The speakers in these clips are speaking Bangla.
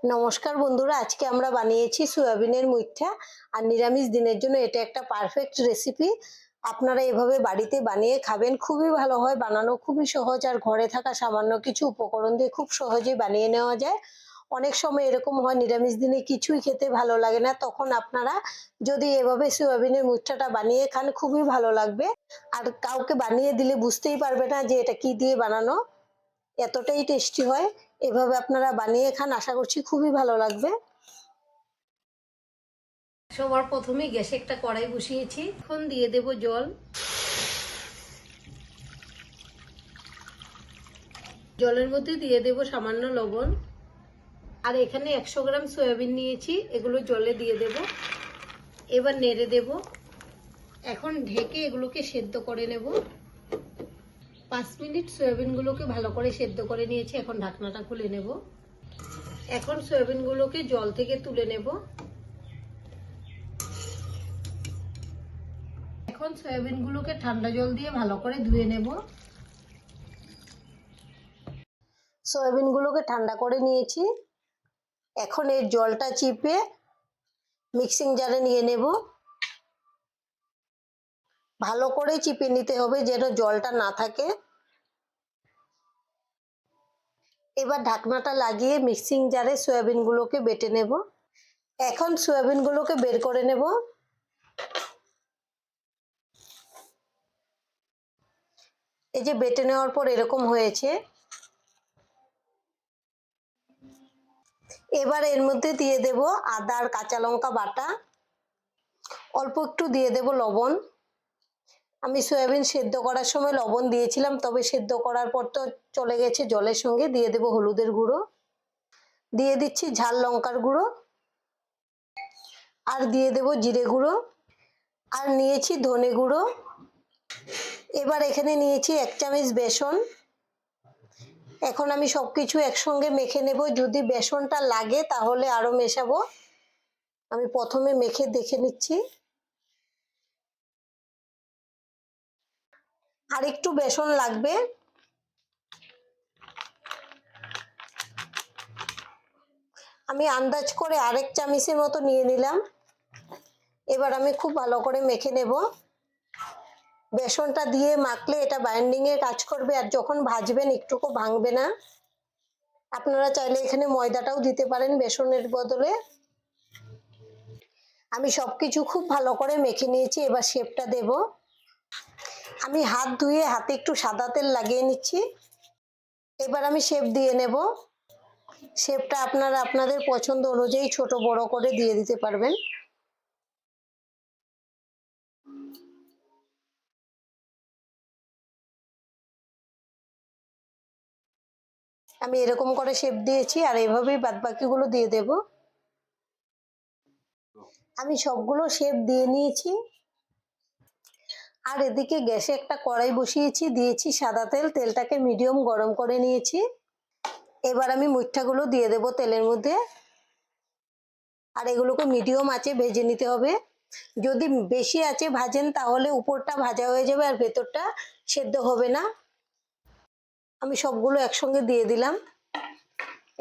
নমস্কার বন্ধুরা, আজকে আমরা বানিয়েছি সয়াবিনের মুইঠা। আর নিরামিষ দিনের জন্য এটা একটা পারফেক্ট রেসিপি। আপনারা এভাবে বাড়িতে বানিয়ে খাবেন, খুবই ভালো হয়। বানানো খুবই সহজ, আর ঘরে থাকা সামান্য কিছু উপকরণ দিয়ে খুব সহজেই বানিয়ে নেওয়া যায়। অনেক সময় এরকম হয় নিরামিষ দিনে কিছুই খেতে ভালো লাগে না, তখন আপনারা যদি এভাবে সয়াবিনের মুইঠাটা বানিয়ে খান খুবই ভালো লাগবে। আর কাউকে বানিয়ে দিলে বুঝতেই পারবে না যে এটা কি দিয়ে বানানো, এতটাই টেস্টি হয়। এভাবে আপনারা বানিয়ে খান, আশা করছি খুবই ভালো লাগবে। সবার প্রথমে গ্যাসে একটা কড়াই বসিয়েছি, এখন দিয়ে দেব জল। জলের মধ্যে দিয়ে দেব সামান্য লবণ। আর এখানে 100 গ্রাম সয়াবিন নিয়েছি, এগুলো জলে দিয়ে দেব। এবার নেড়ে দেব। এখন ঢেকে এগুলোকে সেদ্ধ করে নেব। 5 মিনিট সয়াবিনগুলোকে ভালো করে সেদ্ধ করে নিয়েছি, এখন ঢাকনাটা খুলে নেব। এখন সয়াবিনগুলোকে জল থেকে তুলে নেব। এখন সয়াবিনগুলোকে ঠান্ডা জল দিয়ে ভালো করে ধুয়ে নেব। সয়াবিনগুলোকে ঠান্ডা করে নিয়েছি, এখন এর জলটা চিপে মিক্সিং জারে নিয়ে নেব। ভালো করে চিপে নিতে হবে যেন জলটা না থাকে। এবার ঢাকনাটা লাগিয়ে মিক্সিং জারে সয়াবিনগুলোকে বেটে নেব। এখন সয়াবিনগুলোকে বের করে নেব। এই যে বেটে নেওয়ার পর এরকম হয়েছে। এবার এর মধ্যে দিয়ে দেব আদা আর কাঁচা লঙ্কা বাটা, অল্প একটু দিয়ে দেব লবণ। আমি সয়াবিন সেদ্ধ করার সময় লবণ দিয়েছিলাম, তবে সেদ্ধ করার পর তো চলে গেছে জলের সঙ্গে। দিয়ে দেব হলুদের গুঁড়ো, দিয়ে দিচ্ছি ঝাল লঙ্কার গুঁড়ো, আর দিয়ে দেব জিরে গুঁড়ো, আর নিয়েছি ধনে গুঁড়ো। এবার এখানে নিয়েছি 1 চামচ বেসন। এখন আমি সবকিছু একসঙ্গে মেখে নেব। যদি বেসনটা লাগে তাহলে আরো মেশাবো। আমি প্রথমে মেখে দেখে নিচ্ছি। আর একটু বেসন লাগবে। আমি আন্দাজ করে আরেক চামচের মতো নিয়ে নিলাম। এবার আমি খুব ভালো করে মেখে নেব। বেসনটা দিয়ে মাখলে এটা বাইন্ডিং এর কাজ করবে, আর যখন ভাজবেন একটুকু ভাঙবে না। আপনারা চাইলে এখানে ময়দাটাও দিতে পারেন বেসনের বদলে। আমি সবকিছু খুব ভালো করে মেখে নিয়েছি, এবার শেপটা দেব। আমি হাত ধুয়ে হাতে একটু সাদা তেল লাগিয়ে নিচ্ছি। এবার আমি শেপ দিয়ে নেব। শেপটা আপনারা আপনাদের পছন্দ অনুযায়ী ছোট বড় করে দিয়ে দিতে পারবেন। আমি এরকম করে শেপ দিয়েছি, আর এভাবেই বাদবাকিগুলো দিয়ে দেব। আমি সবগুলো শেপ দিয়ে নিয়েছি। আর এদিকে গ্যাসে একটা কড়াই বসিয়েছি, দিয়েছি সাদা তেল। তেলটাকে মিডিয়াম গরম করে নিয়েছি। এবার আমি মুইঠাগুলো দিয়ে দেব তেলের মধ্যে, আর এগুলোকে মিডিয়াম আঁচে ভেজে নিতে হবে। যদি বেশি আঁচে ভাজেন তাহলে উপরটা ভাজা হয়ে যাবে আর ভেতরটা সেদ্ধ হবে না। আমি সবগুলো একসঙ্গে দিয়ে দিলাম।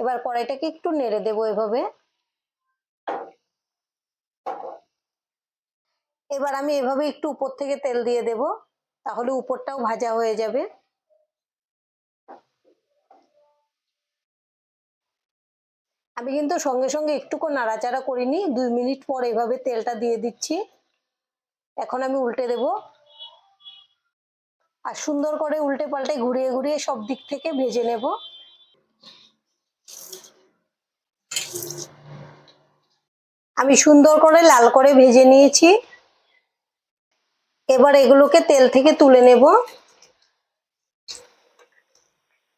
এবার কড়াইটাকে একটু নেড়ে দেবো এভাবে। এবার আমি এভাবে একটু উপর থেকে তেল দিয়ে দেব, তাহলে উপরটাও ভাজা হয়ে যাবে। আমি কিন্তু সঙ্গে সঙ্গে একটুকু নাড়াচাড়া করিনি, 2 মিনিট পর এভাবে তেলটা দিয়ে দিচ্ছি। এখন আমি উল্টে দেব, আর সুন্দর করে উল্টে পাল্টে ঘুরিয়ে ঘুরিয়ে সব দিক থেকে ভেজে নেব। আমি সুন্দর করে লাল করে ভেজে নিয়েছি। এবার এগুলোকে তেল থেকে তুলে নেব।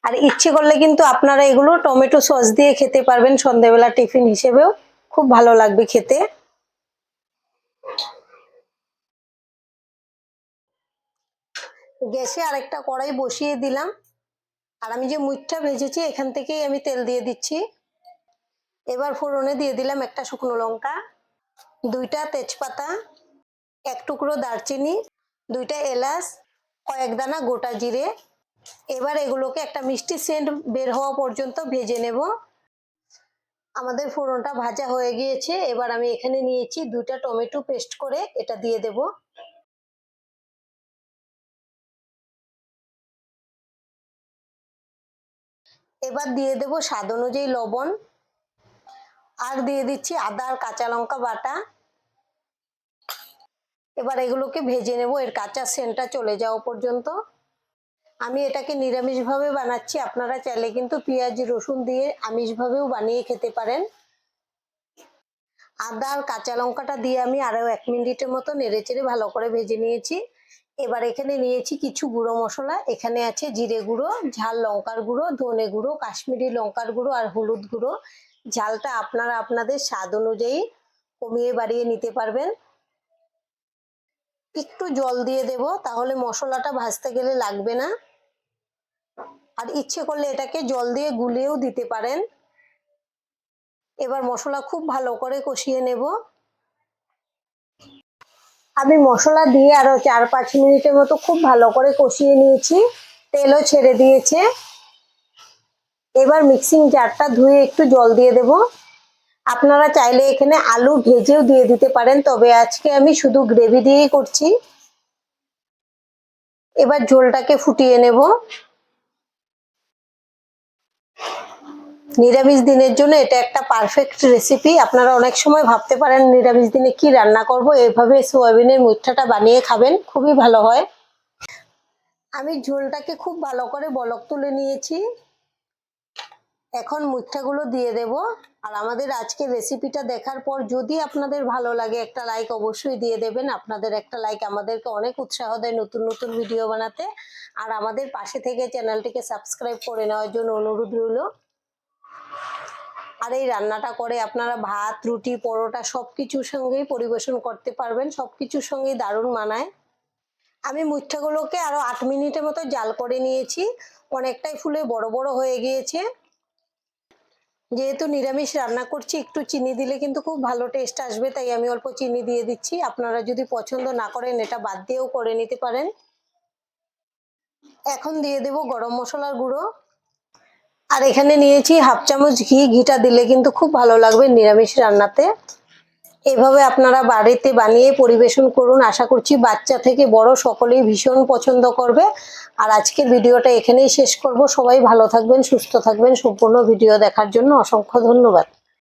আর ইচ্ছে করলে কিন্তু আপনারা এগুলো টমেটো সস দিয়ে খেতে পারবেন, সন্ধ্যাবেলা টিফিন হিসেবেও খুব ভালো লাগবে খেতে। গ্যাসে আরেকটা কড়াই বসিয়ে দিলাম, আর আমি যে মুইঠা ভেজেছি এখান থেকেই আমি তেল দিয়ে দিচ্ছি। এবার ফোড়নে দিয়ে দিলাম একটা শুকনো লঙ্কা, 2টা তেজপাতা, 1 টুকরো দারচিনি, 2টা এলাচ, কয়েক দানা গোটা জিরে। এবার এগুলোকে একটা মিষ্টি সেন্ট বের হওয়া পর্যন্ত ভেজে নেব। আমাদের ফোড়নটা ভাজা হয়ে গিয়েছে। এবার আমি এখানে নিয়েছি 2টা টমেটো পেস্ট করে, এটা দিয়ে দেব। এবার দিয়ে দেব স্বাদ অনুযায়ী লবণ, আর দিয়ে দিচ্ছি আদা আর কাঁচা লঙ্কা বাটা। এবার এগুলোকে ভেজে নেব এর কাঁচা সেন্টটা চলে যাওয়া পর্যন্ত। আমি এটাকে নিরামিষভাবে বানাচ্ছি, আপনারা চাইলে কিন্তু পেঁয়াজ রসুন দিয়ে আমিষভাবেও বানিয়ে খেতে পারেন। আদা আর কাঁচা লঙ্কাটা দিয়ে আমি আরো 1 মিনিটের মতো নেড়েচেড়ে ভালো করে ভেজে নিয়েছি। এবার এখানে নিয়েছি কিছু গুঁড়ো মশলা। এখানে আছে জিরে গুঁড়ো, ঝাল লঙ্কার গুঁড়ো, ধনে গুঁড়ো, কাশ্মীরি লঙ্কার গুঁড়ো আর হলুদ গুঁড়ো। ঝালটা আপনারা আপনাদের স্বাদ অনুযায়ী কমিয়ে বাড়িয়ে নিতে পারবেন। একটু জল দিয়ে দেব, তাহলে মশলাটা ভাজতে গেলে লাগবে না। আর ইচ্ছে করলে এটাকে জল দিয়ে গুলিয়েও দিতে পারেন। এবার মশলা খুব ভালো করে কষিয়ে নেব। আমি মশলা দিয়ে আরো 4-5 মিনিটের মতো খুব ভালো করে কষিয়ে নিয়েছি, তেলও ছেড়ে দিয়েছে। এবার মিক্সিং জারটা ধুয়ে একটু জল দিয়ে দেব। আপনারা চাইলে এখানে আলু ভেজেও দিয়ে দিতে পারেন, তবে আজকে আমি শুধু গ্রেভি দিয়েই করছি। এবার ঝোলটাকে ফুটিয়ে নেব। নিরামিষ দিনের জন্য এটা একটা পারফেক্ট রেসিপি। আপনারা অনেক সময় ভাবতে পারেন নিরামিষ দিনে কি রান্না করব, এইভাবে সয়াবিনের মুইঠাটা বানিয়ে খাবেন, খুবই ভালো হয়। আমি ঝোলটাকে খুব ভালো করে বলক তুলে নিয়েছি। এখন মুইঠাগুলো দিয়ে দেব। আর আমাদের আজকে রেসিপিটা দেখার পর যদি আপনাদের ভালো লাগে একটা লাইক অবশ্যই দিয়ে দেবেন। আপনাদের একটা লাইক আমাদেরকে অনেক উৎসাহ দেয় নতুন নতুন ভিডিও বানাতে। আর আমাদের পাশে থেকে চ্যানেলটিকে সাবস্ক্রাইব করে নেওয়ার জন্য অনুরোধ রইল। আর এই রান্নাটা করে আপনারা ভাত, রুটি, পরোটা সবকিছুর সঙ্গেই পরিবেশন করতে পারবেন, সবকিছুর সঙ্গেই দারুণ মানায়। আমি মুইঠাগুলোকে আরো 8 মিনিটের মতো জাল করে নিয়েছি, অনেকটাই ফুলে বড় বড় হয়ে গিয়েছে। যেহেতু নিরামিষ রান্না করছি, একটু চিনি দিলে কিন্তু খুব ভালো টেস্ট আসবে, তাই আমি অল্প চিনি দিয়ে দিচ্ছি। আপনারা যদি পছন্দ না করেন এটা বাদ দিয়েও করে নিতে পারেন। এখন দিয়ে দেব গরম মশলার গুঁড়ো। আর এখানে নিয়েছি 1/2 চামচ ঘি। ঘিটা দিলে কিন্তু খুব ভালো লাগবে নিরামিষ রান্নাতে। এভাবে আপনারা বাড়িতে বানিয়ে পরিবেশন করুন, আশা করছি বাচ্চা থেকে বড় সকলেই ভীষণ পছন্দ করবে। আর আজকের ভিডিওটা এখানেই শেষ করব। সবাই ভালো থাকবেন, সুস্থ থাকবেন। সম্পূর্ণ ভিডিও দেখার জন্য অসংখ্য ধন্যবাদ।